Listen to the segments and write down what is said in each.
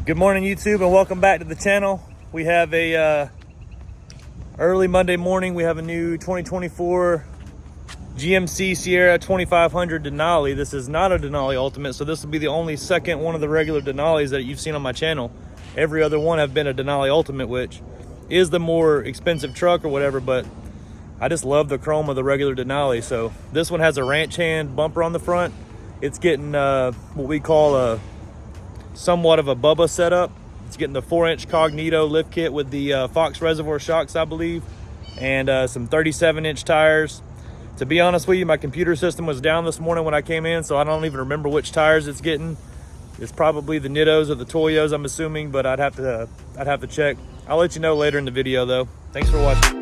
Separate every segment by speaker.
Speaker 1: Good morning, YouTube, and welcome back to the channel. We have a early Monday morning. We have a new 2024 GMC Sierra 2500 Denali. This is not a Denali Ultimate, so this will be the only second one of the regular Denalis that you've seen on my channel. Every other one have been a Denali Ultimate, which is the more expensive truck or whatever, but I just love the chrome of the regular Denali. So this one has a ranch hand bumper on the front. It's getting what we call a somewhat of a Bubba setup. It's getting the 4-inch Cognito lift kit with the Fox reservoir shocks, I believe, and some 37-inch tires. To be honest with you, my computer system was down this morning when I came in, so I don't even remember which tires it's getting. It's probably the Nittos or the Toyos, I'm assuming, but I'd have to check. I'll let you know later in the video, though. Thanks for watching.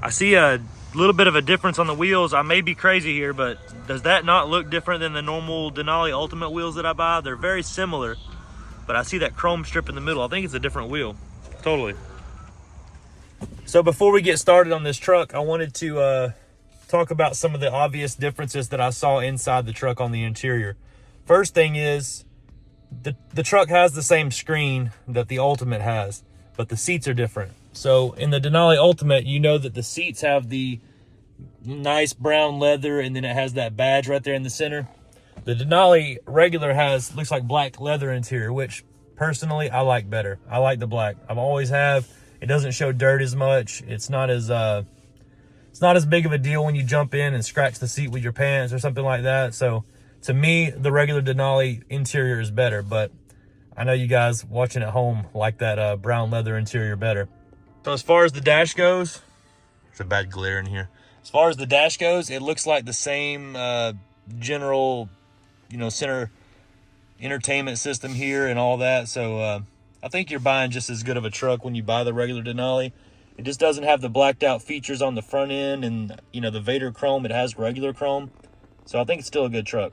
Speaker 1: I see a little bit of a difference on the wheels. I may be crazy here, but does that not look different than the normal Denali Ultimate wheels that I buy? They're very similar, but I see that chrome strip in the middle. I think it's a different wheel, totally. So before we get started on this truck, I wanted to talk about some of the obvious differences that I saw inside the truck on the interior. First thing is, the truck has the same screen that the Ultimate has, but the seats are different. So in the Denali Ultimate, you know that the seats have the nice brown leather, and then it has that badge right there in the center. The Denali regular looks like black leather interior, which personally I like better. I like the black. I've always have. It doesn't show dirt as much. It's not as big of a deal when you jump in and scratch the seat with your pants or something like that. So to me, the regular Denali interior is better, but I know you guys watching at home like that brown leather interior better. So as far as the dash goes, there's a bad glare in here. As far as the dash goes, it looks like the same general, center entertainment system here and all that. So I think you're buying just as good of a truck when you buy the regular Denali. It just doesn't have the blacked out features on the front end and, the Vader chrome. It has regular chrome. So I think it's still a good truck.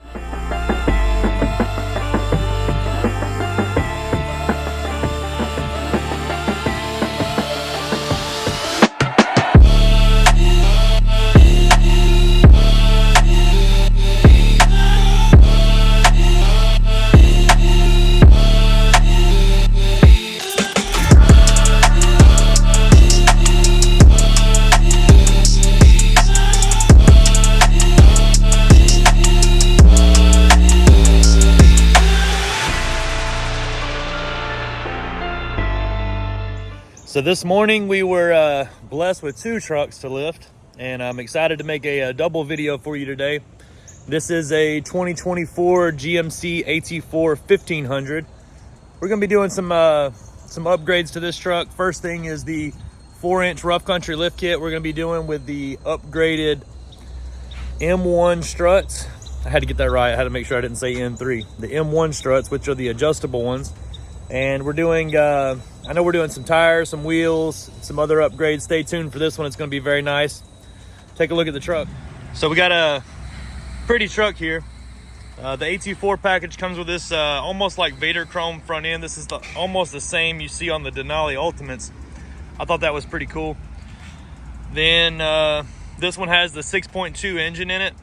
Speaker 1: So this morning we were blessed with 2 trucks to lift, and I'm excited to make a double video for you today. This is a 2024 GMC AT4 1500. We're going to be doing some upgrades to this truck. First thing is the 4-inch rough country lift kit we're going to be doing with the upgraded M1 struts. I had to get that right. I had to make sure I didn't say M3. The M1 struts, which are the adjustable ones. And we're doing, I know we're doing some tires, some wheels, some other upgrades. Stay tuned for this one. It's going to be very nice. Take a look at the truck. So we got a pretty truck here. The AT4 package comes with this almost like Vader chrome front end. This is almost the same you see on the Denali Ultimates. I thought that was pretty cool. Then this one has the 6.2 engine in it.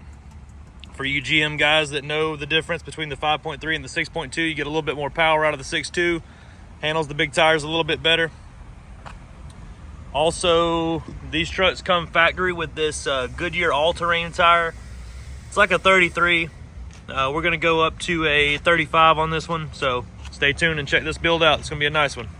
Speaker 1: For you GM guys that know the difference between the 5.3 and the 6.2, you get a little bit more power out of the 6.2. Handles the big tires a little bit better. Also, these trucks come factory with this Goodyear all-terrain tire. It's like a 33. We're going to go up to a 35 on this one, so stay tuned and check this build out. It's going to be a nice one.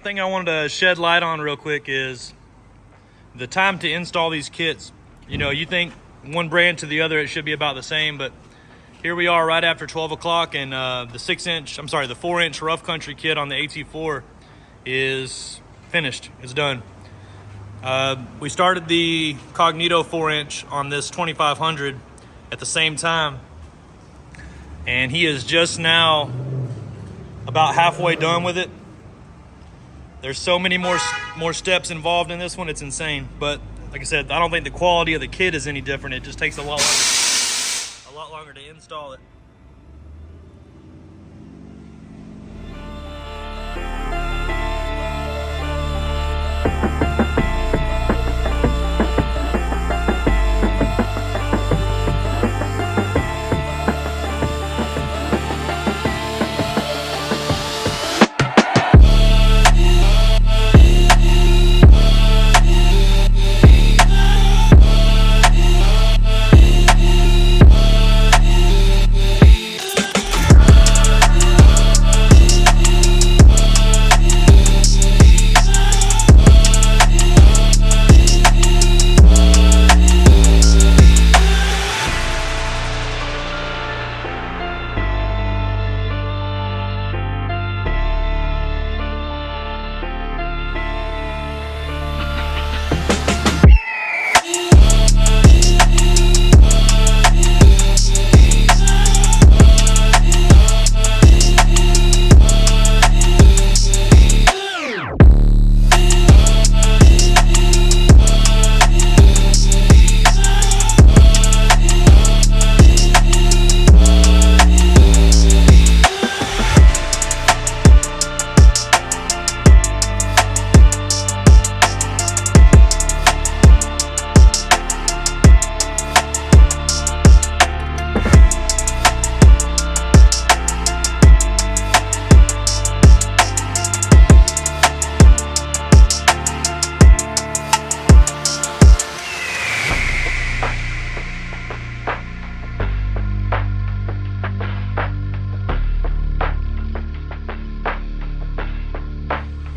Speaker 1: thing I wanted to shed light on real quick is the time to install these kits. You know, you think one brand to the other, it should be about the same, but here we are right after 12 o'clock and the 4-inch rough country kit on the AT4 is finished. It's done. We started the Cognito 4-inch on this 2500 at the same time, and he is just now about halfway done with it. There's so many more steps involved in this one, it's insane. But like I said, I don't think the quality of the kit is any different. It just takes a lot longer to install it.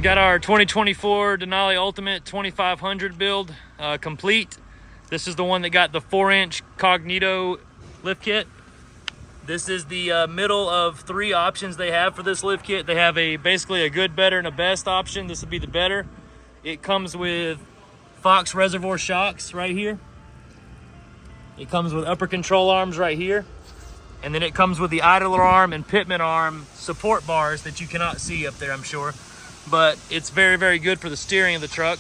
Speaker 1: Got our 2024 Denali Ultimate 2500 build complete. This is the one that got the 4-inch Cognito lift kit. This is the middle of 3 options they have for this lift kit. They have basically a good, better, and a best option. This would be the better. It comes with Fox reservoir shocks right here. It comes with upper control arms right here. And then it comes with the idler arm and pitman arm support bars that you cannot see up there, I'm sure. But it's very, very good for the steering of the truck.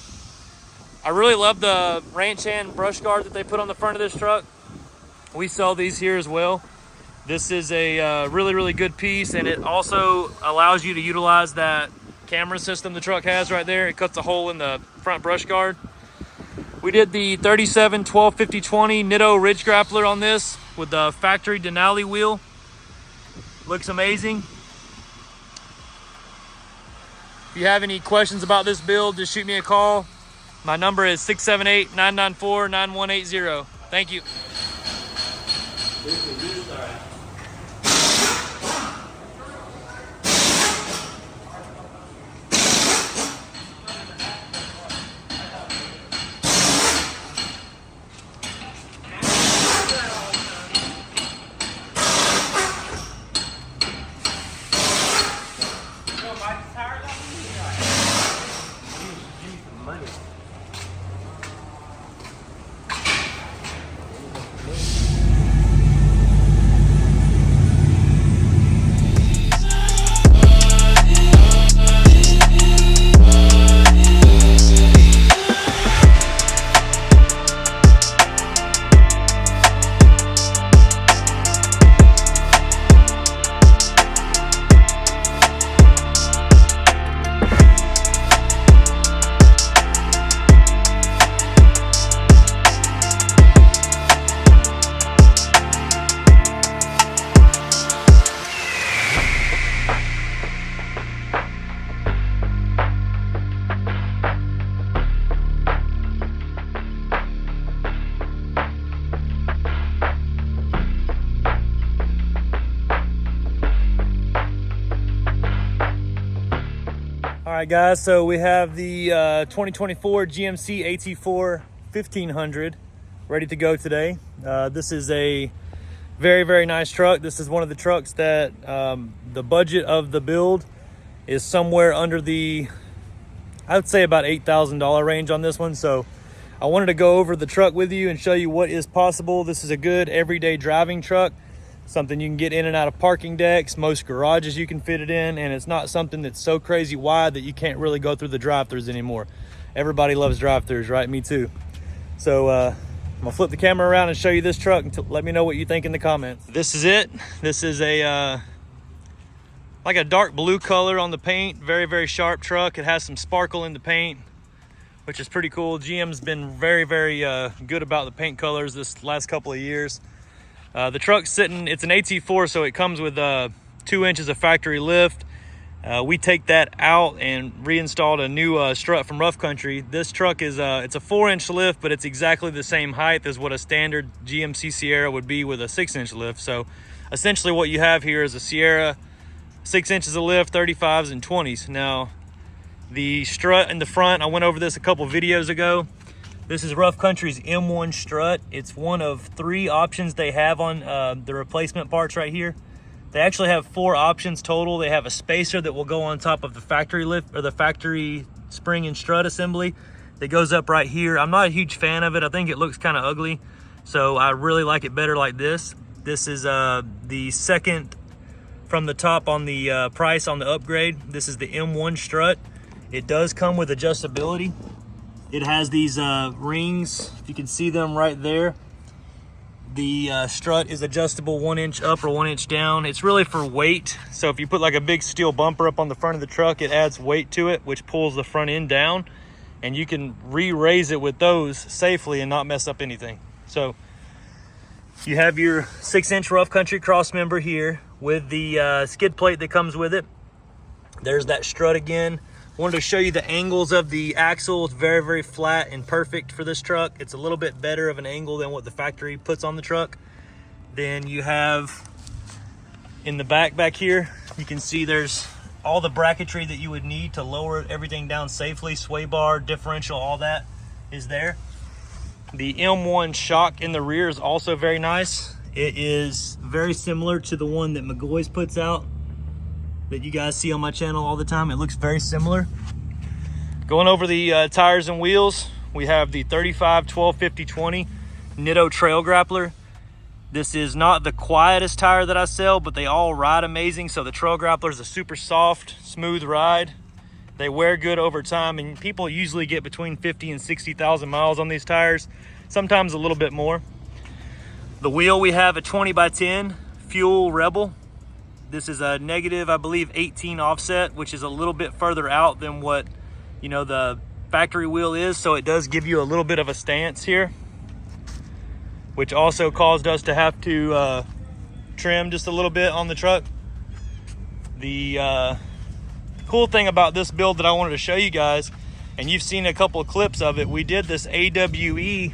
Speaker 1: I really love the ranch hand brush guard that they put on the front of this truck. We sell these here as well. This is a really, really good piece, and it also allows you to utilize that camera system the truck has right there. It cuts a hole in the front brush guard. We did the 37 12 50 20 Nitto Ridge Grappler on this with the factory Denali wheel. Looks amazing. If you have any questions about this build, just shoot me a call. My number is 678-994-9180. Thank you. right, guys, so we have the 2024 GMC AT4 1500 ready to go today. This is a very, very nice truck. This is one of the trucks that the budget of the build is somewhere under the, I would say about $8,000 range on this one. So I wanted to go over the truck with you and show you what is possible. This is a good everyday driving truck, something you can get in and out of parking decks, most garages you can fit it in, and it's not something that's so crazy wide that you can't really go through the drive-thrus anymore. Everybody loves drive-thrus, right? Me too. So I'm gonna flip the camera around and show you this truck and let me know what you think in the comments. This is it. This is a like a dark blue color on the paint. Very, very sharp truck. It has some sparkle in the paint, which is pretty cool. GM's been very, very good about the paint colors this last couple of years. The truck's sitting, it's an AT4, so it comes with 2 inches of factory lift. We take that out and reinstalled a new strut from Rough Country. This truck is it's a 4-inch lift, but it's exactly the same height as what a standard GMC Sierra would be with a 6-inch lift. So essentially what you have here is a Sierra, 6 inches of lift, 35s and 20s. Now the strut in the front, I went over this a couple videos ago. This is Rough Country's M1 strut. It's one of 3 options they have on the replacement parts right here. They actually have 4 options total. They have a spacer that will go on top of the factory lift or the factory spring and strut assembly that goes up right here. I'm not a huge fan of it. I think it looks kind of ugly. So I really like it better like this. This is the second from the top on the price on the upgrade. This is the M1 strut. It does come with adjustability. It has these rings, if you can see them right there. The strut is adjustable 1 inch up or 1 inch down. It's really for weight. So if you put like a big steel bumper up on the front of the truck, it adds weight to it, which pulls the front end down. And you can re-raise it with those safely and not mess up anything. So you have your 6-inch Rough Country cross member here with the skid plate that comes with it. There's that strut again. Wanted to show you the angles of the axle. It's very, very flat and perfect for this truck. It's a little bit better of an angle than what the factory puts on the truck. Then you have in the back here, you can see there's all the bracketry that you would need to lower everything down safely. Sway bar, differential, all that is there. The M1 shock in the rear is also very nice. It is very similar to the one that McGoy's puts out that you guys see on my channel all the time. It looks very similar. Going over the tires and wheels, we have the 35 12 50 20 Nitto Trail Grappler. This is not the quietest tire that I sell, but they all ride amazing. So the Trail Grappler is a super soft, smooth ride. They wear good over time, and people usually get between 50 and 60,000 miles on these tires, sometimes a little bit more. The wheel, we have a 20x10 Fuel Rebel. This is a negative, I believe, 18 offset, which is a little bit further out than what, you know, the factory wheel is. So it does give you a little bit of a stance here, which also caused us to have to trim just a little bit on the truck. The cool thing about this build that I wanted to show you guys, and you've seen a couple of clips of it, we did this AWE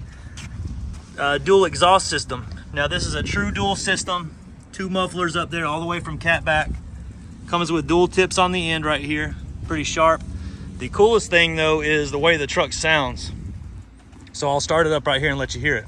Speaker 1: dual exhaust system. Now this is a true dual system. 2 mufflers up there all the way from cat back. Comes with dual tips on the end right here, pretty sharp. The coolest thing though is the way the truck sounds. So I'll start it up right here and let you hear it.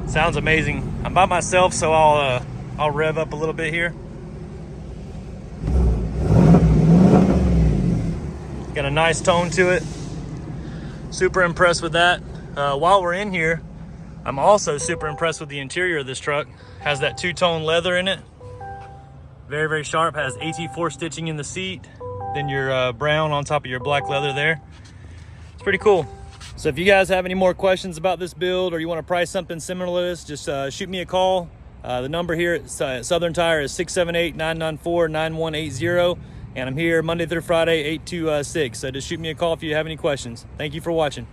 Speaker 1: Sounds amazing. I'm by myself, so I'll rev up a little bit here. Got a nice tone to it. Super impressed with that. While we're in here, I'm also super impressed with the interior of this truck. Has that 2-tone leather in it. Very, very sharp. Has AT4 stitching in the seat. Then your brown on top of your black leather there. It's pretty cool. So if you guys have any more questions about this build or you want to price something similar to this, just shoot me a call. The number here at Southern Tire is 678-994-9180. And I'm here Monday through Friday, 8 to 6. So just shoot me a call if you have any questions. Thank you for watching.